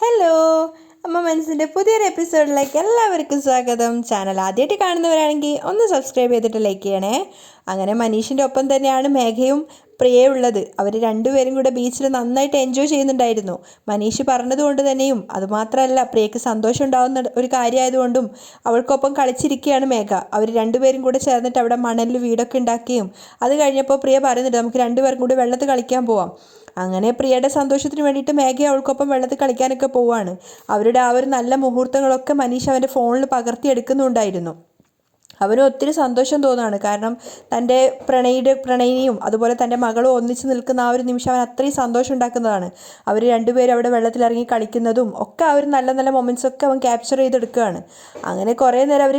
Hello, അമ്മ മനസ്സിൻ്റെ പുതിയൊരു എപ്പിസോഡിലേക്ക് എല്ലാവർക്കും സ്വാഗതം. ചാനൽ ആദ്യമായിട്ട് കാണുന്നവരാണെങ്കിൽ ഒന്ന് സബ്സ്ക്രൈബ് ചെയ്തിട്ട് ലൈക്ക് ചെയ്യണേ. അങ്ങനെ മനീഷിൻ്റെ ഒപ്പം തന്നെയാണ് മേഘയും പ്രിയയും ഉള്ളത്. അവർ രണ്ടുപേരും കൂടെ ബീച്ചിൽ നന്നായിട്ട് എൻജോയ് ചെയ്യുന്നുണ്ടായിരുന്നു. മനീഷ് പറഞ്ഞതുകൊണ്ട് തന്നെയും അതുമാത്രമല്ല, പ്രിയക്ക് സന്തോഷം ഉണ്ടാകുന്ന ഒരു കാര്യമായതുകൊണ്ടും അവൾക്കൊപ്പം കളിച്ചിരിക്കുകയാണ് മേഘ. അവർ രണ്ടുപേരും കൂടെ ചേർന്നിട്ട് അവിടെ മണലിൽ വീടൊക്കെ ഉണ്ടാക്കുകയും അത് കഴിഞ്ഞപ്പോൾ പ്രിയ പറയുന്നുണ്ട്, നമുക്ക് രണ്ടുപേരും കൂടി വെള്ളത്തിൽ കളിക്കാൻ പോവാം. അങ്ങനെ പ്രിയയുടെ സന്തോഷത്തിന് വേണ്ടിയിട്ട് മേഘ അവൾക്കൊപ്പം വെള്ളത്തിൽ കളിക്കാനൊക്കെ പോവാണ്. അവരുടെ ആ ഒരു നല്ല മുഹൂർത്തങ്ങളൊക്കെ മനീഷ് അവൻ്റെ ഫോണിൽ പകർത്തിയെടുക്കുന്നുണ്ടായിരുന്നു. അവന് ഒത്തിരി സന്തോഷം തോന്നുകയാണ്. കാരണം തൻ്റെ പ്രണയിനിയും അതുപോലെ തൻ്റെ മകളും ഒന്നിച്ച് നിൽക്കുന്ന ആ ഒരു നിമിഷം അവൻ അത്രയും സന്തോഷം ഉണ്ടാക്കുന്നതാണ്. അവർ രണ്ടുപേരും അവിടെ വെള്ളത്തിലിറങ്ങി കളിക്കുന്നതും ഒക്കെ ആ ഒരു നല്ല നല്ല മൊമെൻറ്റ്സ് ഒക്കെ അവൻ ക്യാപ്ചർ ചെയ്തെടുക്കുകയാണ്. അങ്ങനെ കുറേ നേരം അവർ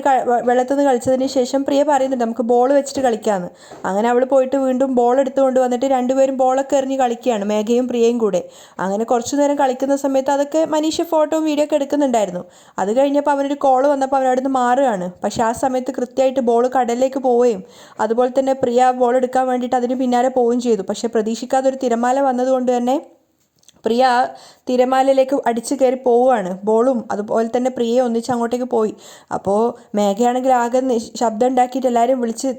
വെള്ളത്തിൽ നിന്ന് കളിച്ചതിന് ശേഷം പ്രിയ പറയുന്നുണ്ട്, നമുക്ക് ബോൾ വെച്ചിട്ട് കളിക്കാമെന്ന്. അങ്ങനെ അവൾ പോയിട്ട് വീണ്ടും ബോൾ എടുത്തുകൊണ്ട് വന്നിട്ട് രണ്ടുപേരും ബോളൊക്കെ എറിഞ്ഞ് കളിക്കുകയാണ്, മേഘയും പ്രിയയും കൂടെ. അങ്ങനെ കുറച്ചു നേരം കളിക്കുന്ന സമയത്ത് അതൊക്കെ മനീഷ് ഫോട്ടോയും വീഡിയോ ഒക്കെ എടുക്കുന്നുണ്ടായിരുന്നു. അത് കഴിഞ്ഞപ്പോൾ അവനൊരു കോൾ വന്നപ്പോൾ അവൻ അവിടെ നിന്ന് മാറുകയാണ്. പക്ഷേ ആ സമയത്ത് കൃത്യമായിട്ട് ബോൾ കടലിലേക്ക് പോവുകയും അതുപോലെ തന്നെ പ്രിയ ബോൾ എടുക്കാൻ വേണ്ടിയിട്ട് അതിന് പിന്നാലെ പോവുകയും ചെയ്തു. പക്ഷേ പ്രതീക്ഷിക്കാതെ ഒരു തിരമാല വന്നതുകൊണ്ട് തന്നെ പ്രിയ തിരമാലയിലേക്ക് അടിച്ചു കയറി പോവുകയാണ്. ബോളും അതുപോലെ തന്നെ പ്രിയയെ ഒന്നിച്ച് അങ്ങോട്ടേക്ക് പോയി. അപ്പോൾ മേഘയാണെങ്കിൽ ആകെ ശബ്ദം ഉണ്ടാക്കിയിട്ട് എല്ലാവരും വിളിച്ച്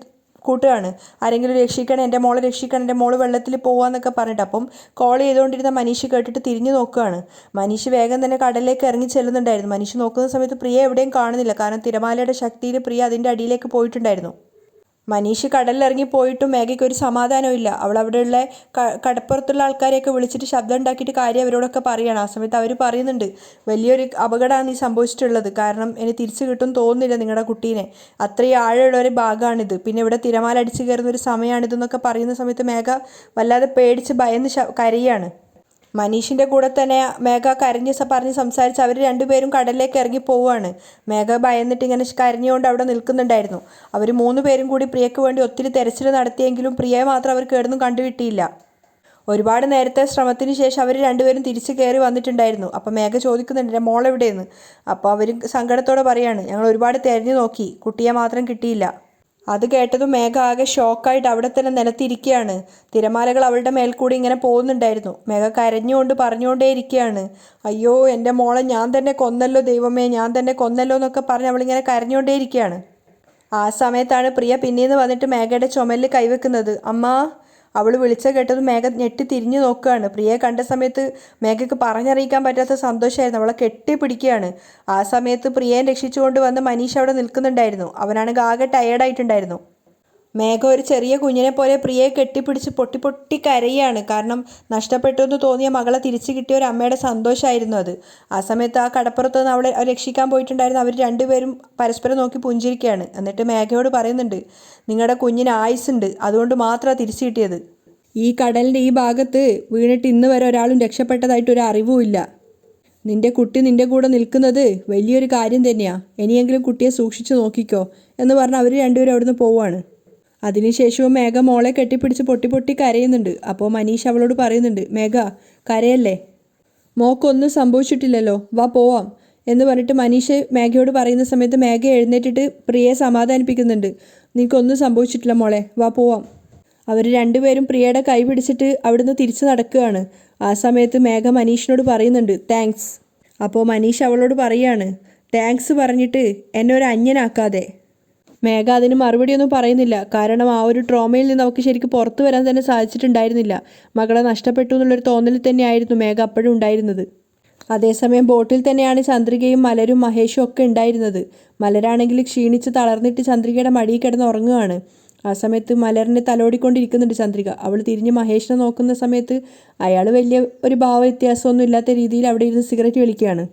കൂട്ടുകയാണ്, ആരെങ്കിലും രക്ഷിക്കണം, എൻ്റെ മോളെ രക്ഷിക്കണം, എൻ്റെ മോള് വെള്ളത്തിൽ പോവാന്നൊക്കെ പറഞ്ഞിട്ട്. അപ്പം കോൾ ചെയ്തുകൊണ്ടിരുന്ന മനീഷ് കേട്ടിട്ട് തിരിഞ്ഞു നോക്കുകയാണ്. മനീഷ് വേഗം തന്നെ കടലിലേക്ക് ഇറങ്ങി ചെല്ലുന്നുണ്ടായിരുന്നു. മനീഷ് നോക്കുന്ന സമയത്ത് പ്രിയ എവിടെയും കാണുന്നില്ല. കാരണം തിരമാലയുടെ ശക്തിയിൽ പ്രിയ അതിൻ്റെ അടിയിലേക്ക് പോയിട്ടുണ്ടായിരുന്നു. മനീഷ് കടലിലിറങ്ങി പോയിട്ടും മേഘയ്ക്ക് ഒരു സമാധാനവും ഇല്ല. അവൾ അവിടെയുള്ള കടപ്പുറത്തുള്ള ആൾക്കാരെയൊക്കെ വിളിച്ചിട്ട് ശബ്ദം ഉണ്ടാക്കിയിട്ട് കാര്യം അവരോടൊക്കെ പറയുകയാണ്. ആ സമയത്ത് അവർ പറയുന്നുണ്ട്, വലിയൊരു അപകടമാണ് ഈ സംഭവിച്ചിട്ടുള്ളത്. കാരണം ഇനി തിരിച്ചു കിട്ടും തോന്നുന്നില്ല നിങ്ങളുടെ കുട്ടീനെ. അത്രയും ആഴമുള്ള ഒരു ഭാഗമാണിത്. പിന്നെ ഇവിടെ തിരമാല അടിച്ചു കയറുന്ന ഒരു സമയമാണിതെന്നൊക്കെ പറയുന്ന സമയത്ത് മേഘ വല്ലാതെ പേടിച്ച് ഭയന്ന് കരയാണ്. മനീഷിൻ്റെ കൂടെ തന്നെ മേഘ പറഞ്ഞ് സംസാരിച്ച് അവർ രണ്ടുപേരും കടലിലേക്ക് ഇറങ്ങി പോവുകയാണ്. മേഘ ഭയന്നിട്ട് ഇങ്ങനെ കരഞ്ഞുകൊണ്ട് അവിടെ നിൽക്കുന്നുണ്ടായിരുന്നു. അവർ മൂന്ന് പേരും കൂടി പ്രിയയ്ക്ക് വേണ്ടി ഒത്തിരി തെരച്ചിൽ നടത്തിയെങ്കിലും പ്രിയയെ മാത്രം അവർ കേടൊന്നും കണ്ടുകിട്ടിയില്ല. ഒരുപാട് നേരത്തെ ശ്രമത്തിന് ശേഷം അവർ രണ്ടുപേരും തിരിച്ചു കയറി വന്നിട്ടുണ്ടായിരുന്നു. അപ്പോൾ മേഘ ചോദിക്കുന്നുണ്ട്, എൻ്റെ മോളെവിടെയെന്ന്. അപ്പോൾ അവർ സങ്കടത്തോടെ പറയാണ്, ഞങ്ങൾ ഒരുപാട് തിരഞ്ഞു നോക്കി, കുട്ടിയെ മാത്രം കിട്ടിയില്ല. അത് കേട്ടതും മേഘ ആകെ ഷോക്കായിട്ട് അവിടെ തന്നെ നിലത്തിരിക്കുകയാണ്. തിരമാലകൾ അവളുടെ മേൽക്കൂടി ഇങ്ങനെ പോകുന്നുണ്ടായിരുന്നു. മേഘ കരഞ്ഞുകൊണ്ട് പറഞ്ഞുകൊണ്ടേ ഇരിക്കുകയാണ്, അയ്യോ എൻ്റെ മോളെ ഞാൻ തന്നെ കൊന്നല്ലോ ദൈവമേ, ഞാൻ തന്നെ കൊന്നല്ലോ എന്നൊക്കെ പറഞ്ഞ് അവളിങ്ങനെ കരഞ്ഞുകൊണ്ടേ ഇരിക്കുകയാണ്. ആ സമയത്താണ് പ്രിയ പിന്നീന്ന് വന്നിട്ട് മേഘയുടെ ചുമലിൽ കൈവെക്കുന്നത്. അമ്മ. അവൾ വിളിച്ച കേട്ടതും മേഘ ഞെട്ടി തിരിഞ്ഞു നോക്കുകയാണ്. പ്രിയയെ കണ്ട സമയത്ത് മേഘയ്ക്ക് പറഞ്ഞറിയിക്കാൻ പറ്റാത്ത സന്തോഷമായിരുന്നു. അവളെ കെട്ടിപ്പിടിക്കുകയാണ്. ആ സമയത്ത് പ്രിയയെ രക്ഷിച്ചുകൊണ്ട് വന്ന് മനീഷ് അവിടെ നിൽക്കുന്നുണ്ടായിരുന്നു. അവനാണെങ്കിൽ ആകെ ടയേർഡായിട്ടുണ്ടായിരുന്നു. മേഘ ഒരു ചെറിയ കുഞ്ഞിനെ പോലെ പ്രിയയെ കെട്ടിപ്പിടിച്ച് പൊട്ടി പൊട്ടി കരയാണ്. കാരണം നഷ്ടപ്പെട്ടു എന്ന് തോന്നിയ മകളെ തിരിച്ചു കിട്ടിയ ഒരു അമ്മയുടെ സന്തോഷമായിരുന്നു അത്. ആ സമയത്ത് ആ കടപ്പുറത്ത് നിന്ന് അവളെ രക്ഷിക്കാൻ പോയിട്ടുണ്ടായിരുന്നു. അവർ രണ്ടുപേരും പരസ്പരം നോക്കി പുഞ്ചിരിക്കുകയാണ്. എന്നിട്ട് മേഘയോട് പറയുന്നുണ്ട്, നിങ്ങളുടെ കുഞ്ഞിന് ആയുസ്സുണ്ട്, അതുകൊണ്ട് മാത്രമാണ് തിരിച്ചു കിട്ടിയത്. ഈ കടലിൻ്റെ ഈ ഭാഗത്ത് വീണിട്ട് ഇന്ന് വരെ ഒരാളും രക്ഷപ്പെട്ടതായിട്ടൊരു അറിവുമില്ല. നിന്റെ കുട്ടി നിന്റെ കൂടെ നിൽക്കുന്നത് വലിയൊരു കാര്യം തന്നെയാണ്. ഇനിയെങ്കിലും കുട്ടിയെ സൂക്ഷിച്ചു നോക്കിക്കോ എന്ന് പറഞ്ഞ് അവർ രണ്ടുപേരും അവിടുന്ന് പോവുകയാണ്. അതിനുശേഷവും മേഘ മോളെ കെട്ടിപ്പിടിച്ച് പൊട്ടി പൊട്ടി കരയുന്നുണ്ട്. അപ്പോൾ മനീഷ് അവളോട് പറയുന്നുണ്ട്, മേഘ കരയല്ലേ, മോക്കൊന്നും സംഭവിച്ചിട്ടില്ലല്ലോ, വാ പോവാം എന്ന് പറഞ്ഞിട്ട് മനീഷ് മേഘയോട് പറയുന്ന സമയത്ത് മേഘ എഴുന്നേറ്റിട്ട് പ്രിയയെ സമാധാനിപ്പിക്കുന്നുണ്ട്, നിനക്കൊന്നും സംഭവിച്ചിട്ടില്ല മോളെ, വാ പോവാം. അവർ രണ്ടുപേരും പ്രിയയുടെ കൈ പിടിച്ചിട്ട് അവിടുന്ന് തിരിച്ചു നടക്കുകയാണ്. ആ സമയത്ത് മേഘ മനീഷിനോട് പറയുന്നുണ്ട്, താങ്ക്സ്. അപ്പോൾ മനീഷ് അവളോട് പറയാണ്, താങ്ക്സ് പറഞ്ഞിട്ട് എന്നെ ഒരു അന്യനാക്കാതെ. മേഘ അതിന് മറുപടിയൊന്നും പറയുന്നില്ല. കാരണം ആ ഒരു ട്രോമയിൽ നിന്ന് അവൾക്ക് ശരിക്കും പുറത്തു വരാൻ തന്നെ സാധിച്ചിട്ടുണ്ടായിരുന്നില്ല. മകളെ നഷ്ടപ്പെട്ടു എന്നുള്ളൊരു തോന്നലിൽ തന്നെയായിരുന്നു മേഘ അപ്പോഴും ഉണ്ടായിരുന്നത്. അതേസമയം ബോട്ടിൽ തന്നെയാണ് ചന്ദ്രികയും മലരും മഹേഷും ഒക്കെ ഉണ്ടായിരുന്നത്. മലരാണെങ്കിൽ ക്ഷീണിച്ച് തളർന്നിട്ട് ചന്ദ്രികയുടെ മടിയിൽ കിടന്ന് ഉറങ്ങുകയാണ്. ആ സമയത്ത് മലറിനെ തലോടിക്കൊണ്ടിരിക്കുന്നുണ്ട് ചന്ദ്രിക. അവൾ തിരിഞ്ഞ് മഹേഷിനെ നോക്കുന്ന സമയത്ത് അയാൾ വലിയ ഒരു ഭാവ വ്യത്യാസമൊന്നും ഇല്ലാത്ത രീതിയിൽ അവിടെ ഇരുന്ന് സിഗരറ്റ് വലിക്കുകയാണ്.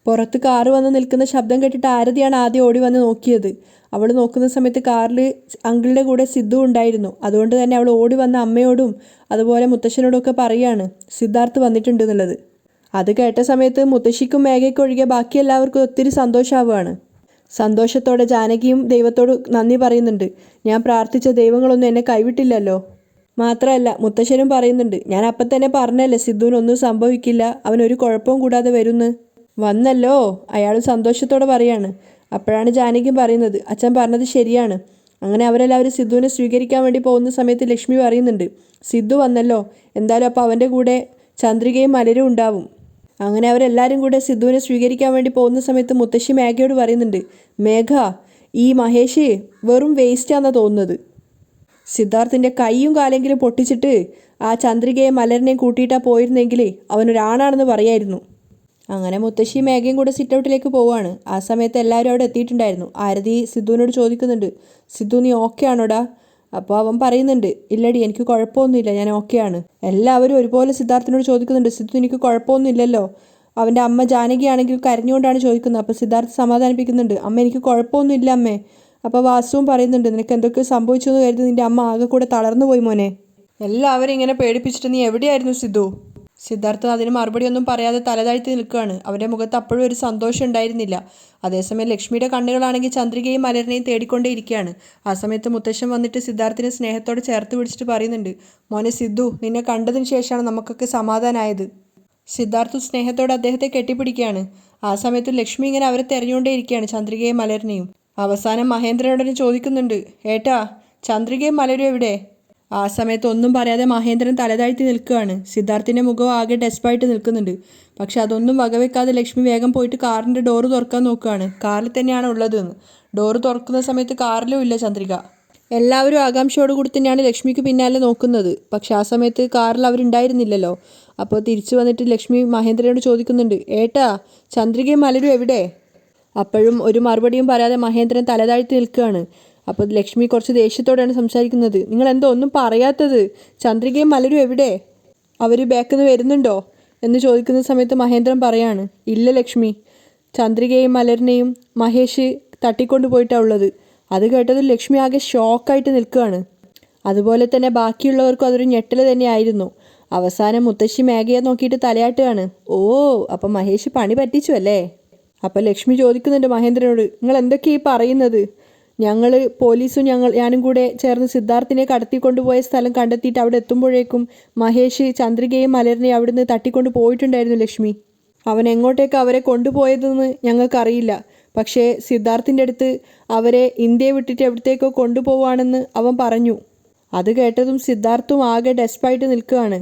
പുറത്ത് കാറ് വന്ന് നിൽക്കുന്ന ശബ്ദം കേട്ടിട്ട് ആരതിയാണ് ആദ്യം ഓടി വന്ന് നോക്കിയത്. അവൾ നോക്കുന്ന സമയത്ത് കാറിൽ അങ്കിളുടെ കൂടെ സിദ്ധു ഉണ്ടായിരുന്നു. അതുകൊണ്ട് തന്നെ അവൾ ഓടി വന്ന അമ്മയോടും അതുപോലെ മുത്തശ്ശനോടും ഒക്കെ പറയുകയാണ് സിദ്ധാർത്ഥ് വന്നിട്ടുണ്ട് എന്നുള്ളത്. അത് കേട്ട സമയത്ത് മുത്തശ്ശിക്കും മേഘയ്ക്കും ഒഴികെ ബാക്കി എല്ലാവർക്കും ഒത്തിരി സന്തോഷമാവുകയാണ്. സന്തോഷത്തോടെ ജാനകിയും ദൈവത്തോട് നന്ദി പറയുന്നുണ്ട്, ഞാൻ പ്രാർത്ഥിച്ച ദൈവങ്ങളൊന്നും എന്നെ കൈവിട്ടില്ലല്ലോ. മാത്രമല്ല മുത്തശ്ശനും പറയുന്നുണ്ട്, ഞാൻ അപ്പം തന്നെ പറഞ്ഞല്ലേ സിദ്ധുവിനൊന്നും സംഭവിക്കില്ല, അവനൊരു കുഴപ്പവും കൂടാതെ വരുന്ന്. വന്നല്ലോ, അയാൾ സന്തോഷത്തോടെ പറയാണ്. അപ്പോഴാണ് ജാനകി പറയുന്നത്, അച്ഛൻ പറഞ്ഞത് ശരിയാണ്. അങ്ങനെ അവരെല്ലാവരും സിദ്ധുവിനെ സ്വീകരിക്കാൻ വേണ്ടി പോകുന്ന സമയത്ത് ലക്ഷ്മി പറയുന്നുണ്ട്, സിദ്ധു വന്നല്ലോ, എന്തായാലും അപ്പോൾ അവൻ്റെ കൂടെ ചന്ദ്രികയും മലരും ഉണ്ടാവും. അങ്ങനെ അവരെല്ലാവരും കൂടെ സിദ്ധുവിനെ സ്വീകരിക്കാൻ വേണ്ടി പോകുന്ന സമയത്ത് മുത്തശ്ശി മേഘയോട് പറയുന്നുണ്ട്, മേഘ, ഈ മഹേഷ് വെറും വേസ്റ്റാണെന്നാണ് തോന്നുന്നത്. സിദ്ധാർത്ഥിൻ്റെ കൈയും കാലെങ്കിലും പൊട്ടിച്ചിട്ട് ആ ചന്ദ്രികയും മലരിനെയും കൂട്ടിയിട്ടാണ് പോയിരുന്നെങ്കിൽ അവനൊരാണാണെന്ന് പറയായിരുന്നു. അങ്ങനെ മുത്തശ്ശി മേഘയും കൂടെ സിറ്റ് ഔട്ടിലേക്ക് പോവുകയാണ്. ആ സമയത്ത് എല്ലാവരും അവിടെ എത്തിയിട്ടുണ്ടായിരുന്നു. ആരതി സിദ്ധുവിനോട് ചോദിക്കുന്നുണ്ട്, സിദ്ധു നീ ഓക്കെ ആണോടാ? അപ്പോൾ അവൻ പറയുന്നുണ്ട്, ഇല്ലടി എനിക്ക് കുഴപ്പമൊന്നുമില്ല, ഞാൻ ഓക്കെയാണ്. എല്ലാവരും ഒരുപോലെ സിദ്ധാർത്ഥിനോട് ചോദിക്കുന്നുണ്ട്, സിദ്ധു എനിക്ക് കുഴപ്പമൊന്നുമില്ലല്ലോ? അവൻ്റെ അമ്മ ജാനകിയാണെങ്കിൽ കരഞ്ഞുകൊണ്ടാണ് ചോദിക്കുന്നത്. അപ്പോൾ സിദ്ധാർത്ഥ് സമാധാനിപ്പിക്കുന്നുണ്ട്, അമ്മ എനിക്ക് കുഴപ്പമൊന്നുമില്ല അമ്മേ. അപ്പോൾ വാസുവും പറയുന്നുണ്ട്, നിനക്ക് എന്തൊക്കെ സംഭവിച്ചു എന്ന് കരുതി നിൻ്റെ അമ്മ ആകെ കൂടെ തളർന്നു പോയി മോനെ. എല്ലാവരും ഇങ്ങനെ പേടിപ്പിച്ചിട്ട് നീ എവിടെയായിരുന്നു സിദ്ധു? സിദ്ധാർത്ഥ അതിന് മറുപടി ഒന്നും പറയാതെ തലതാഴ്ത്തി നിൽക്കുകയാണ്. അവൻ്റെ മുഖത്ത് അപ്പോഴും ഒരു സന്തോഷം ഉണ്ടായിരുന്നില്ല. അതേസമയം ലക്ഷ്മിയുടെ കണ്ണുകളാണെങ്കിൽ ചന്ദ്രികയും മലരിനെയും തേടിക്കൊണ്ടേയിരിക്കുകയാണ്. ആ സമയത്ത് മുത്തശ്ശൻ വന്നിട്ട് സിദ്ധാർത്ഥിനെ സ്നേഹത്തോടെ ചേർത്ത് പിടിച്ചിട്ട് പറയുന്നുണ്ട്, മോനെ സിദ്ധു, നിന്നെ കണ്ടതിന് ശേഷമാണ് നമുക്കൊക്കെ സമാധാനമായത്. സിദ്ധാർത്ഥ് സ്നേഹത്തോടെ അദ്ദേഹത്തെ കെട്ടിപ്പിടിക്കുകയാണ്. ആ സമയത്ത് ലക്ഷ്മി ഇങ്ങനെ അവരെ തെരഞ്ഞുകൊണ്ടേയിരിക്കുകയാണ്, ചന്ദ്രികയും മലരിനെയും. അവസാനം മഹേന്ദ്രനോടനെ ചോദിക്കുന്നുണ്ട്, ഏട്ടാ ചന്ദ്രികയും മലരും എവിടെ? ആ സമയത്ത് ഒന്നും പറയാതെ മഹേന്ദ്രൻ തലതാഴ്ത്തി നിൽക്കുകയാണ്. സിദ്ധാർത്ഥിൻ്റെ മുഖം ആകെ ഡെസ്പായിട്ട് നിൽക്കുന്നുണ്ട്. പക്ഷെ അതൊന്നും വകവെക്കാതെ ലക്ഷ്മി വേഗം പോയിട്ട് കാറിൻ്റെ ഡോറ് തുറക്കാൻ നോക്കുകയാണ്. കാറിൽ തന്നെയാണ് ഉള്ളതെന്ന്. ഡോറ് തുറക്കുന്ന സമയത്ത് കാറിലും ഇല്ല ചന്ദ്രിക. എല്ലാവരും ആകാംക്ഷയോട് കൂടി തന്നെയാണ് ലക്ഷ്മിക്ക് പിന്നാലെ നോക്കുന്നത്. പക്ഷെ ആ സമയത്ത് കാറിൽ അവരുണ്ടായിരുന്നില്ലല്ലോ. അപ്പോൾ തിരിച്ചു വന്നിട്ട് ലക്ഷ്മി മഹേന്ദ്രനോട് ചോദിക്കുന്നുണ്ട്, ഏട്ടാ ചന്ദ്രികയും മലരും എവിടെ? അപ്പോഴും ഒരു മറുപടിയും പറയാതെ മഹേന്ദ്രൻ തലതാഴ്ത്തി നിൽക്കുകയാണ്. അപ്പോൾ ലക്ഷ്മി കുറച്ച് ദേഷ്യത്തോടെയാണ് സംസാരിക്കുന്നത്, നിങ്ങൾ എന്തോ ഒന്നും പറയാത്തത്? ചന്ദ്രികയും മലരും എവിടെ? അവർ ബാക്കിൽ നിന്ന് വരുന്നുണ്ടോ എന്ന് ചോദിക്കുന്ന സമയത്ത് മഹേന്ദ്രൻ പറയാണ്, ഇല്ല ലക്ഷ്മി, ചന്ദ്രികയും മലരിനെയും മഹേഷ് തട്ടിക്കൊണ്ട് പോയിട്ടാണ് ഉള്ളത്. അത് കേട്ടത് ലക്ഷ്മി ആകെ ഷോക്കായിട്ട് നിൽക്കുകയാണ്. അതുപോലെ തന്നെ ബാക്കിയുള്ളവർക്കും അതൊരു ഞെട്ടൽ തന്നെയായിരുന്നു. അവസാനം മുത്തശ്ശി മേഘയെ നോക്കിയിട്ട് തലയാട്ടുകയാണ്. ഓ, അപ്പം മഹേഷ് പണി പറ്റിച്ചു അല്ലേ? അപ്പം ലക്ഷ്മി ചോദിക്കുന്നുണ്ട് മഹേന്ദ്രനോട്, നിങ്ങൾ എന്തൊക്കെയാ ഈ പറയുന്നത്? ഞങ്ങൾ പോലീസും ഞാനും കൂടെ ചേർന്ന് സിദ്ധാർത്ഥിനെ കടത്തിക്കൊണ്ടുപോയ സ്ഥലം കണ്ടെത്തിയിട്ട് അവിടെ എത്തുമ്പോഴേക്കും മഹേഷ് ചന്ദ്രികയും മലരിനെയും അവിടുന്ന് തട്ടിക്കൊണ്ട് പോയിട്ടുണ്ടായിരുന്നു ലക്ഷ്മി. അവൻ എങ്ങോട്ടേക്ക് അവരെ കൊണ്ടുപോയതെന്ന് ഞങ്ങൾക്കറിയില്ല. പക്ഷേ സിദ്ധാർത്ഥിൻ്റെ അടുത്ത് അവരെ ഇന്ത്യയെ വിട്ടിട്ട് എവിടത്തേക്കോ കൊണ്ടുപോവാണെന്ന് അവൻ പറഞ്ഞു. അത് കേട്ടതും സിദ്ധാർത്ഥും ആകെ ഡെസ്പായിട്ട് നിൽക്കുകയാണ്.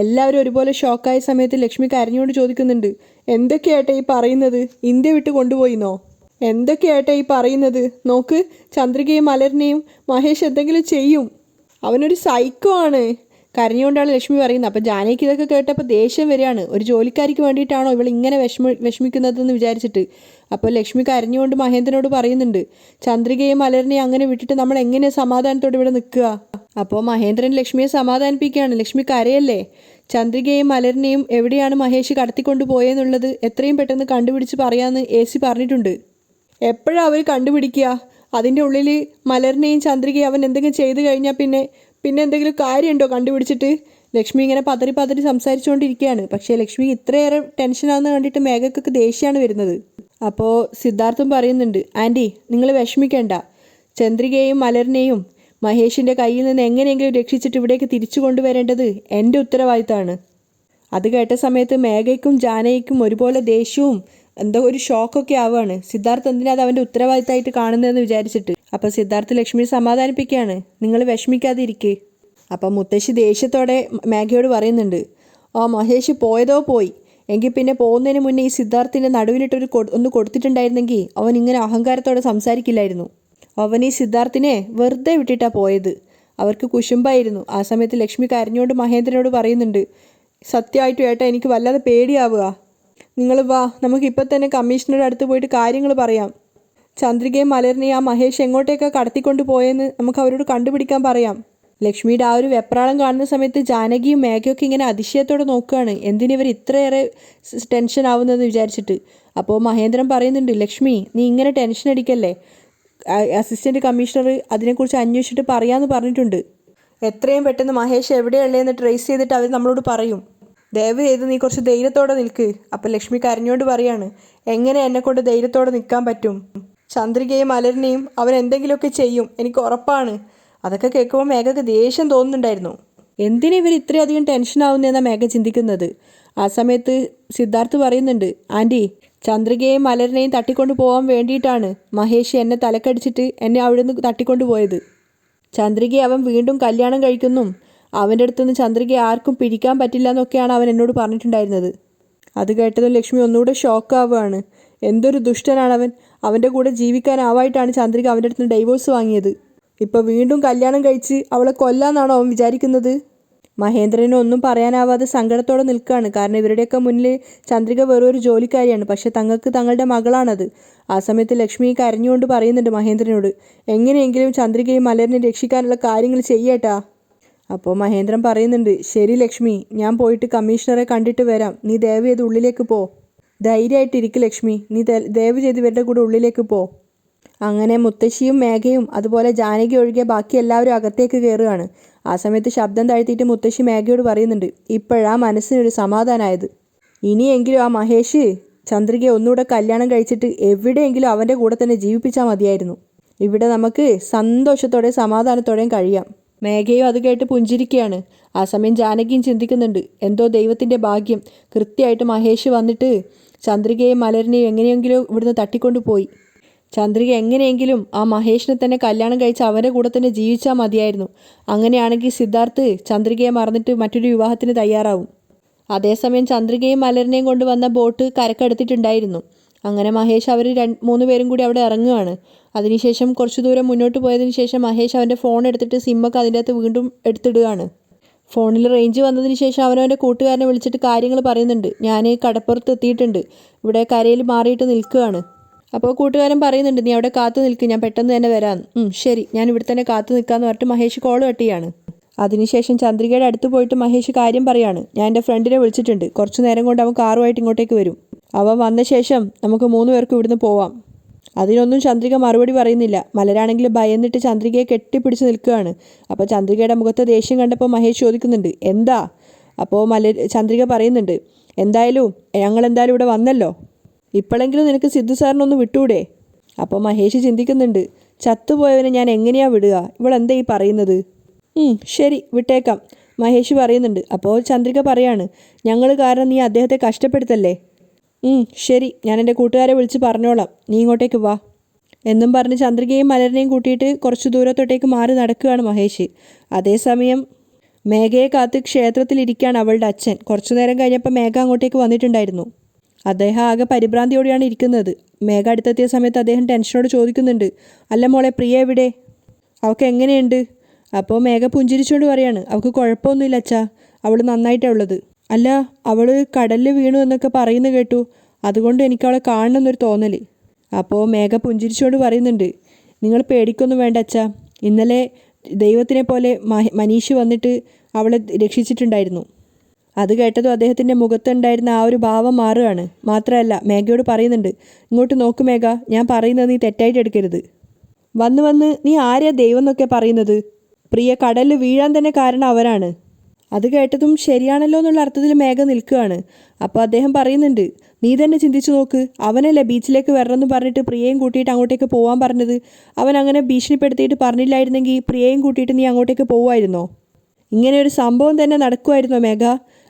എല്ലാവരും ഒരുപോലെ ഷോക്കായ സമയത്ത് ലക്ഷ്മി കരഞ്ഞുകൊണ്ട് ചോദിക്കുന്നുണ്ട്, എന്തൊക്കെയാട്ടെ ഈ പറയുന്നത്? ഇന്ത്യ വിട്ട് കൊണ്ടുപോയിന്നോ? എന്തൊക്കെയാട്ടെ ഈ പറയുന്നത്? നോക്ക്, ചന്ദ്രികയും മലരിനെയും മഹേഷ് എന്തെങ്കിലും ചെയ്യും. അവനൊരു സൈക്കോ ആണ്. കരഞ്ഞുകൊണ്ടാണ് ലക്ഷ്മി പറയുന്നത്. അപ്പോൾ ജാനകിക്ക് ഇതൊക്കെ കേട്ടപ്പോൾ ദേഷ്യം വരികയാണ്. ഒരു ജോലിക്കാരിക്ക് വേണ്ടിയിട്ടാണോ ഇവൾ ഇങ്ങനെ വിഷമിക്കുന്നതെന്ന് വിചാരിച്ചിട്ട്. അപ്പോൾ ലക്ഷ്മി കരഞ്ഞുകൊണ്ട് മഹേന്ദ്രനോട് പറയുന്നുണ്ട്, ചന്ദ്രികയും മലരിനെയും അങ്ങനെ വിട്ടിട്ട് നമ്മൾ എങ്ങനെ സമാധാനത്തോടെ ഇവിടെ നിൽക്കുക? അപ്പോൾ മഹേന്ദ്രൻ ലക്ഷ്മിയെ സമാധാനിപ്പിക്കുകയാണ്, ലക്ഷ്മി കരയല്ലേ, ചന്ദ്രികയും മലരിനെയും എവിടെയാണ് മഹേഷ് കടത്തിക്കൊണ്ട് പോയെന്നുള്ളത് എത്രയും പെട്ടെന്ന് കണ്ടുപിടിച്ച് പറയാമെന്ന് AC പറഞ്ഞിട്ടുണ്ട്. എപ്പോഴാണ് അവർ കണ്ടുപിടിക്കുക? അതിൻ്റെ ഉള്ളിൽ മലരിനെയും ചന്ദ്രികയും അവൻ എന്തെങ്കിലും ചെയ്തു കഴിഞ്ഞാൽ പിന്നെ എന്തെങ്കിലും കാര്യമുണ്ടോ കണ്ടുപിടിച്ചിട്ട്? ലക്ഷ്മി ഇങ്ങനെ പതറി സംസാരിച്ചുകൊണ്ടിരിക്കുകയാണ്. പക്ഷേ ലക്ഷ്മി ഇത്രയേറെ ടെൻഷനാണെന്ന് കണ്ടിട്ട് മേഘക്കൊക്കെ ദേഷ്യമാണ് വരുന്നത്. അപ്പോൾ സിദ്ധാർത്ഥം പറയുന്നുണ്ട്, ആൻറ്റി നിങ്ങൾ വിഷമിക്കേണ്ട, ചന്ദ്രികയും മലരിനെയും മഹേഷിൻ്റെ കയ്യിൽ നിന്ന് എങ്ങനെയെങ്കിലും രക്ഷിച്ചിട്ട് ഇവിടേക്ക് തിരിച്ചു കൊണ്ടുവരേണ്ടത് എൻ്റെ ഉത്തരവാദിത്തമാണ്. അത് കേട്ട സമയത്ത് മേഘയ്ക്കും ജാനകിക്കും ഒരുപോലെ ദേഷ്യവും എന്തോ ഒരു ഷോക്കൊക്കെ ആവുകയാണ്. സിദ്ധാർത്ഥ് എന്തിനാ അത് അവൻ്റെ ഉത്തരവാദിത്തമായിട്ട് കാണുന്നതെന്ന് വിചാരിച്ചിട്ട്. അപ്പോൾ സിദ്ധാർത്ഥ് ലക്ഷ്മിയെ സമാധാനിപ്പിക്കുകയാണ്, നിങ്ങൾ വിഷമിക്കാതെ ഇരിക്കേ. അപ്പം മുത്തശ്ശി ദേഷ്യത്തോടെ മേഘയോട് പറയുന്നുണ്ട്, ആ മഹേഷ് പോയതോ പോയി, എങ്കിൽ പിന്നെ പോകുന്നതിന് മുന്നേ ഈ സിദ്ധാർത്ഥിൻ്റെ നടുവിനിട്ടൊരു ഒന്ന് കൊടുത്തിട്ടുണ്ടായിരുന്നെങ്കിൽ അവൻ ഇങ്ങനെ അഹങ്കാരത്തോടെ സംസാരിക്കില്ലായിരുന്നു. അവൻ ഈ സിദ്ധാർത്ഥിനെ വെറുതെ വിട്ടിട്ടാണ് പോയത്. അവർക്ക് കുശുമ്പായിരുന്നു. ആ സമയത്ത് ലക്ഷ്മി കരഞ്ഞുകൊണ്ട് മഹേന്ദ്രനോട് പറയുന്നുണ്ട്, സത്യമായിട്ടും ഏട്ടാ എനിക്ക് വല്ലാതെ പേടിയാവുക. നിങ്ങൾ വാ, നമുക്കിപ്പോൾ തന്നെ കമ്മീഷണറുടെ അടുത്ത് പോയിട്ട് കാര്യങ്ങൾ പറയാം. ചന്ദ്രികയും മലരിനെയും ആ മഹേഷ് എങ്ങോട്ടേക്കാണ് കടത്തിക്കൊണ്ട് പോയെന്ന് നമുക്ക് അവരോട് കണ്ടുപിടിക്കാൻ പറയാം. ലക്ഷ്മിയുടെ ആ ഒരു വെപ്രാളം കാണുന്ന സമയത്ത് ജാനകിയും മേഘയൊക്കെ ഇങ്ങനെ അതിശയത്തോടെ നോക്കുകയാണ്, എന്തിനിവർ ഇത്രയേറെ ടെൻഷൻ ആവുന്നതെന്ന് വിചാരിച്ചിട്ട്. അപ്പോൾ മഹേന്ദ്രൻ പറയുന്നുണ്ട്, ലക്ഷ്മി നീ ഇങ്ങനെ ടെൻഷൻ അടിക്കല്ലേ, അസിസ്റ്റൻറ്റ് കമ്മീഷണർ അതിനെക്കുറിച്ച് അന്വേഷിച്ചിട്ട് പറയാമെന്ന് പറഞ്ഞിട്ടുണ്ട്. എത്രയും പെട്ടെന്ന് മഹേഷ് എവിടെയുള്ളതെന്ന് ട്രേസ് ചെയ്തിട്ട് അവർ നമ്മളോട് പറയും. ദയവ് ചെയ്ത് നീ കുറച്ച് ധൈര്യത്തോടെ നിൽക്ക്. അപ്പം ലക്ഷ്മി കരഞ്ഞുകൊണ്ട് പറയാണ്, എങ്ങനെ എന്നെക്കൊണ്ട് ധൈര്യത്തോടെ നിൽക്കാൻ പറ്റും? ചന്ദ്രികയും മലരിനെയും അവൻ എന്തെങ്കിലുമൊക്കെ ചെയ്യും, എനിക്ക് ഉറപ്പാണ്. അതൊക്കെ കേൾക്കുമ്പോൾ മേഘക്ക് ദേഷ്യം തോന്നുന്നുണ്ടായിരുന്നു. എന്തിനാ ഇവർ ഇത്രയധികം ടെൻഷനാവുന്നതെന്നാണ് മേഘ ചിന്തിക്കുന്നത്. ആ സമയത്ത് സിദ്ധാർത്ഥ് പറയുന്നുണ്ട്, ആൻറ്റി ചന്ദ്രികയും മലരിനെയും തട്ടിക്കൊണ്ട് പോകാൻ വേണ്ടിയിട്ടാണ് മഹേഷ് എന്നെ തലക്കടിച്ചിട്ട് എന്നെ അവിടെ നിന്ന് തട്ടിക്കൊണ്ട് പോയത്. ചന്ദ്രികയെ അവൻ വീണ്ടും കല്യാണം കഴിക്കുന്നും അവൻ്റെ അടുത്തുനിന്ന് ചന്ദ്രികയെ ആർക്കും പിടിക്കാൻ പറ്റില്ല എന്നൊക്കെയാണ് അവൻ എന്നോട് പറഞ്ഞിട്ടുണ്ടായിരുന്നത്. അത് കേട്ടതും ലക്ഷ്മി ഒന്നുകൂടെ ഷോക്കാവുകയാണ്. എന്തൊരു ദുഷ്ടനാണവൻ. അവൻ്റെ കൂടെ ജീവിക്കാനാവായിട്ടാണ് ചന്ദ്രിക അവൻ്റെ അടുത്ത് ഡൈവോഴ്സ് വാങ്ങിയത്. ഇപ്പോൾ വീണ്ടും കല്യാണം കഴിച്ച് അവളെ കൊല്ലാന്നാണോ അവൻ വിചാരിക്കുന്നത്? മഹേന്ദ്രന് ഒന്നും പറയാനാവാതെ സങ്കടത്തോടെ നിൽക്കുകയാണ്. കാരണം ഇവരുടെയൊക്കെ മുന്നിൽ ചന്ദ്രിക വെറൊരു ജോലിക്കാരിയാണ്. പക്ഷേ തങ്ങൾക്ക് തങ്ങളുടെ മകളാണത്. ആ സമയത്ത് ലക്ഷ്മി കരഞ്ഞുകൊണ്ട് പറയുന്നുണ്ട് മഹേന്ദ്രനോട്, എങ്ങനെയെങ്കിലും ചന്ദ്രികയും മലരിനെ രക്ഷിക്കാനുള്ള കാര്യങ്ങൾ ചെയ്യേട്ടാ. അപ്പോൾ മഹേന്ദ്രൻ പറയുന്നുണ്ട്, ശരി ലക്ഷ്മി, ഞാൻ പോയിട്ട് കമ്മീഷണറെ കണ്ടിട്ട് വരാം. നീ ദയവ് ചെയ്ത് ഉള്ളിലേക്ക് പോ. ധൈര്യമായിട്ടിരിക്കും ലക്ഷ്മി, നീ ദയവ് ചെയ്ത് ഇവരുടെ കൂടെ ഉള്ളിലേക്ക് പോ. അങ്ങനെ മുത്തശ്ശിയും മേഘയും അതുപോലെ ജാനകി ഒഴികെ ബാക്കി എല്ലാവരും അകത്തേക്ക് കയറുകയാണ്. ആ സമയത്ത് ശബ്ദം താഴ്ത്തിയിട്ട് മുത്തശ്ശി മേഘയോട് പറയുന്നുണ്ട്, ഇപ്പോഴാ മനസ്സിനൊരു സമാധാനമായത്. ഇനിയെങ്കിലും ആ മഹേഷ് ചന്ദ്രികയെ ഒന്നുകൂടെ കല്യാണം കഴിച്ചിട്ട് എവിടെയെങ്കിലും അവൻ്റെ കൂടെ തന്നെ ജീവിപ്പിച്ചാൽ മതിയായിരുന്നു. ഇവിടെ നമുക്ക് സന്തോഷത്തോടെ സമാധാനത്തോടെയും കഴിയാം. മേഘയും അത് കേട്ട് പുഞ്ചിരിക്കുകയാണ്. ആ സമയം ജാനകിയും ചിന്തിക്കുന്നുണ്ട്, എന്തോ ദൈവത്തിൻ്റെ ഭാഗ്യം, കൃത്യമായിട്ട് മഹേഷ് വന്നിട്ട് ചന്ദ്രികയും മലരിനെയും എങ്ങനെയെങ്കിലും ഇവിടുന്ന് തട്ടിക്കൊണ്ടു പോയി. ചന്ദ്രിക എങ്ങനെയെങ്കിലും ആ മഹേഷിനെ തന്നെ കല്യാണം കഴിച്ച് അവൻ്റെ കൂടെ തന്നെ ജീവിച്ചാൽ മതിയായിരുന്നു. അങ്ങനെയാണെങ്കിൽ സിദ്ധാർത്ഥ് ചന്ദ്രികയെ മറന്നിട്ട് മറ്റൊരു വിവാഹത്തിന് തയ്യാറാവും. അതേസമയം ചന്ദ്രികയും മലരിനെയും കൊണ്ടുവന്ന ബോട്ട് കരക്കെടുത്തിട്ടുണ്ടായിരുന്നു. അങ്ങനെ മഹേഷ് അവർ 3 പേരും കൂടി അവിടെ ഇറങ്ങുകയാണ്. അതിനുശേഷം കുറച്ച് ദൂരം മുന്നോട്ട് പോയതിന് ശേഷം മഹേഷ് അവൻ്റെ ഫോൺ എടുത്തിട്ട് സിമ്മൊക്കെ അതിൻ്റെ അകത്ത് വീണ്ടും എടുത്തിടുകയാണ്. ഫോണിൽ റേഞ്ച് വന്നതിന് ശേഷം അവനവൻ്റെ കൂട്ടുകാരനെ വിളിച്ചിട്ട് കാര്യങ്ങൾ പറയുന്നുണ്ട്. ഞാൻ കടപ്പുറത്ത് എത്തിയിട്ടുണ്ട്, ഇവിടെ കരയിൽ മാറിയിട്ട് നിൽക്കുകയാണ്. അപ്പോൾ കൂട്ടുകാരൻ പറയുന്നുണ്ട്, നീ അവിടെ കാത്തു നിൽക്ക്, ഞാൻ പെട്ടെന്ന് തന്നെ വരാം. ശരി, ഞാൻ ഇവിടെ തന്നെ കാത്തു നിൽക്കാമെന്ന് പറഞ്ഞിട്ട് മഹേഷ് കോൾ കട്ട് ചെയ്യാണ്. അതിനുശേഷം ചന്ദ്രികയുടെ അടുത്ത് പോയിട്ട് മഹേഷ് കാര്യം പറയാണ്, ഞാൻ എൻ്റെ ഫ്രണ്ടിനെ വിളിച്ചിട്ടുണ്ട്, കുറച്ച് നേരം കൊണ്ട് അവൻ കാറുമായിട്ട് ഇങ്ങോട്ടേക്ക് വരും. അവൻ വന്ന ശേഷം നമുക്ക് 3 പേർക്ക് ഇവിടുന്ന് പോവാം. അതിനൊന്നും ചന്ദ്രിക മറുപടി പറയുന്നില്ല. മലരാണെങ്കിൽ ഭയന്നിട്ട് ചന്ദ്രികയെ കെട്ടിപ്പിടിച്ച് നിൽക്കുകയാണ്. അപ്പോൾ ചന്ദ്രികയുടെ മുഖത്തെ ദേഷ്യം കണ്ടപ്പോൾ മഹേഷ് ചോദിക്കുന്നുണ്ട്, എന്താ? അപ്പോൾ ചന്ദ്രിക പറയുന്നുണ്ട്, എന്തായാലും ഞങ്ങളെന്തായാലും ഇവിടെ വന്നല്ലോ, ഇപ്പോഴെങ്കിലും നിനക്ക് സിദ്ധു സാറിനൊന്ന് വിട്ടൂടെ? അപ്പോൾ മഹേഷ് ചിന്തിക്കുന്നുണ്ട്, ചത്തുപോയവനെ ഞാൻ എങ്ങനെയാ വിടുക? ഇവളെന്താ ഈ പറയുന്നത്? ശരി, വിട്ടേക്കാം, മഹേഷ് പറയുന്നുണ്ട്. അപ്പോൾ ചന്ദ്രിക പറയാണ്, ഞങ്ങൾ കാരണം നീ അദ്ദേഹത്തെ കഷ്ടപ്പെടുത്തല്ലേ? ശരി, ഞാൻ എൻ്റെ കൂട്ടുകാരെ വിളിച്ച് പറഞ്ഞോളാം, നീ ഇങ്ങോട്ടേക്ക് വാ എന്നും പറഞ്ഞ് ചന്ദ്രികയും മലരിനെയും കൂട്ടിയിട്ട് കുറച്ച് ദൂരത്തോട്ടേക്ക് മാറി നടക്കുകയാണ് മഹേഷ്. അതേസമയം മേഘയെ കാത്ത് ക്ഷേത്രത്തിലിരിക്കുകയാണ് അവളുടെ അച്ഛൻ. കുറച്ചു നേരം കഴിഞ്ഞപ്പോൾ മേഘ അങ്ങോട്ടേക്ക് വന്നിട്ടുണ്ടായിരുന്നു. അദ്ദേഹം ആകെ പരിഭ്രാന്തിയോടെയാണ് ഇരിക്കുന്നത്. മേഘ അടുത്തെത്തിയ സമയത്ത് അദ്ദേഹം ടെൻഷനോട് ചോദിക്കുന്നുണ്ട്, അല്ല മോളെ, പ്രിയ എവിടെ? അവൾക്ക് എങ്ങനെയുണ്ട്? അപ്പോൾ മേഘ പുഞ്ചിരിച്ചുകൊണ്ട് പറയാണ്, അവൾക്ക് കുഴപ്പമൊന്നുമില്ല അച്ഛാ, അവൾ നന്നായിട്ടാണ് ഉള്ളത്. അല്ല, അവൾ കടലിൽ വീണു എന്നൊക്കെ പറയുന്നത് കേട്ടു, അതുകൊണ്ട് എനിക്ക് അവളെ കാണണമെന്നൊരു തോന്നൽ. അപ്പോൾ മേഘ പുഞ്ചിരിച്ചുകൊണ്ട് പറയുന്നുണ്ട്, നിങ്ങൾ പേടിക്കൊന്നും വേണ്ട അച്ഛാ, ഇന്നലെ ദൈവത്തിനെ പോലെ മനീഷ് വന്നിട്ട് അവളെ രക്ഷിച്ചിട്ടുണ്ടായിരുന്നു. അത് കേട്ടതും അദ്ദേഹത്തിൻ്റെ മുഖത്തുണ്ടായിരുന്ന ആ ഒരു ഭാവം മാറുകയാണ്. മാത്രമല്ല മേഘയോട് പറയുന്നുണ്ട്, ഇങ്ങോട്ട് നോക്ക് മേഘ, ഞാൻ പറയുന്നത് നീ തെറ്റായിട്ട് എടുക്കരുത്. വന്ന് നീ ആരെയാ ദൈവം എന്നൊക്കെ പറയുന്നത്? പ്രിയ കടലിൽ വീഴാൻ തന്നെ കാരണം അവരാണ്. അത് കേട്ടതും ശരിയാണല്ലോ എന്നുള്ള അർത്ഥത്തിൽ മേഘ നിൽക്കുകയാണ്. അപ്പോൾ അദ്ദേഹം പറയുന്നുണ്ട്, നീ തന്നെ ചിന്തിച്ചു നോക്ക്, അവനല്ലേ ബീച്ചിലേക്ക് വരണമെന്ന് പറഞ്ഞിട്ട് പ്രിയയും കൂട്ടിയിട്ട് അങ്ങോട്ടേക്ക് പോകാൻ പറഞ്ഞത്. അവൻ അങ്ങനെ ഭീഷണിപ്പെടുത്തിയിട്ട് പറഞ്ഞില്ലായിരുന്നെങ്കിൽ പ്രിയയും കൂട്ടിയിട്ട് നീ അങ്ങോട്ടേക്ക് പോവുമായിരുന്നോ? ഇങ്ങനെ ഒരു സംഭവം തന്നെ നടക്കുമായിരുന്നോ മേഘ?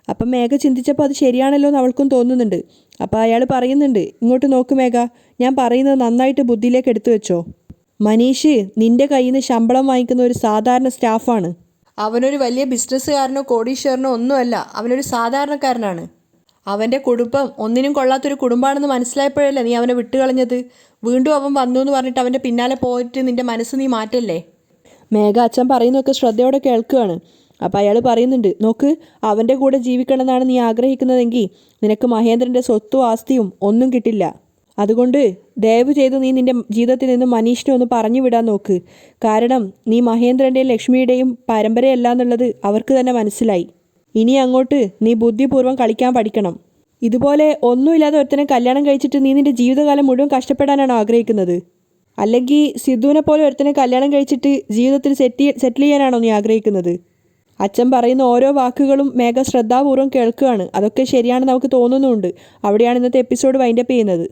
അപ്പം മേഘ ചിന്തിച്ചപ്പോൾ അത് ശരിയാണല്ലോ എന്ന് അവൾക്കും തോന്നുന്നുണ്ട്. അപ്പോൾ അയാൾ പറയുന്നുണ്ട്, ഇങ്ങോട്ട് നോക്ക് മേഘ, ഞാൻ പറയുന്നത് നന്നായിട്ട് ബുദ്ധിയിലേക്ക് എടുത്തു വെച്ചോ. മനീഷ് നിൻ്റെ കയ്യിൽ നിന്ന് ശമ്പളം വാങ്ങിക്കുന്ന ഒരു സാധാരണ സ്റ്റാഫാണ്. അവനൊരു വലിയ ബിസിനസ്സുകാരനോ കോടീശ്വരനോ ഒന്നുമല്ല, അവനൊരു സാധാരണക്കാരനാണ്. അവൻ്റെ കുടുംബം ഒന്നിനും കൊള്ളാത്തൊരു കുടുംബമാണെന്ന് മനസ്സിലായപ്പോഴല്ലേ നീ അവനെ വിട്ടുകളഞ്ഞത്. വീണ്ടും അവൻ വന്നു എന്ന് പറഞ്ഞിട്ട് അവൻ്റെ പിന്നാലെ പോയിട്ട് നിൻ്റെ മനസ്സ് നീ മാറ്റല്ലേ? മേഘ അച്ഛൻ പറയുന്നതൊക്കെ ശ്രദ്ധയോടെ കേൾക്കുകയാണ്. അപ്പോൾ അയാൾ പറയുന്നുണ്ട്, നോക്ക്, അവൻ്റെ കൂടെ ജീവിക്കണമെന്നാണ് നീ ആഗ്രഹിക്കുന്നതെങ്കിൽ നിനക്ക് മഹേന്ദ്രൻ്റെ സ്വത്തും ആസ്തിയും ഒന്നും കിട്ടില്ല. അതുകൊണ്ട് ദയവ് ചെയ്ത് നീ നിൻ്റെ ജീവിതത്തിൽ നിന്ന് മനീഷിനെ ഒന്ന് പറഞ്ഞു വിടാൻ നോക്ക്. കാരണം നീ മഹേന്ദ്രൻ്റെയും ലക്ഷ്മിയുടെയും പരമ്പരയല്ല എന്നുള്ളത് അവർക്ക് തന്നെ മനസ്സിലായി. ഇനി അങ്ങോട്ട് നീ ബുദ്ധിപൂർവ്വം കളിക്കാൻ പഠിക്കണം. ഇതുപോലെ ഒന്നുമില്ലാതെ ഒരുത്തനെ കല്യാണം കഴിച്ചിട്ട് നീ നിൻ്റെ ജീവിതകാലം മുഴുവൻ കഷ്ടപ്പെടാനാണ് ആഗ്രഹിക്കുന്നത്? അല്ലെങ്കിൽ സിദ്ധുവിനെ പോലെ ഒരുത്തനെ കല്യാണം കഴിച്ചിട്ട് ജീവിതത്തിൽ സെറ്റിൽ ചെയ്യാനാണോ നീ ആഗ്രഹിക്കുന്നത്? അച്ഛൻ പറയുന്ന ഓരോ വാക്കുകളും മേഘ ശ്രദ്ധാപൂർവ്വം കേൾക്കുകയാണ്. അതൊക്കെ ശരിയാണെന്ന് നമുക്ക് തോന്നുന്നുമുണ്ട്. അവിടെയാണ് ഇന്നത്തെ എപ്പിസോഡ് വൈൻഡപ്പ് ചെയ്യുന്നത്.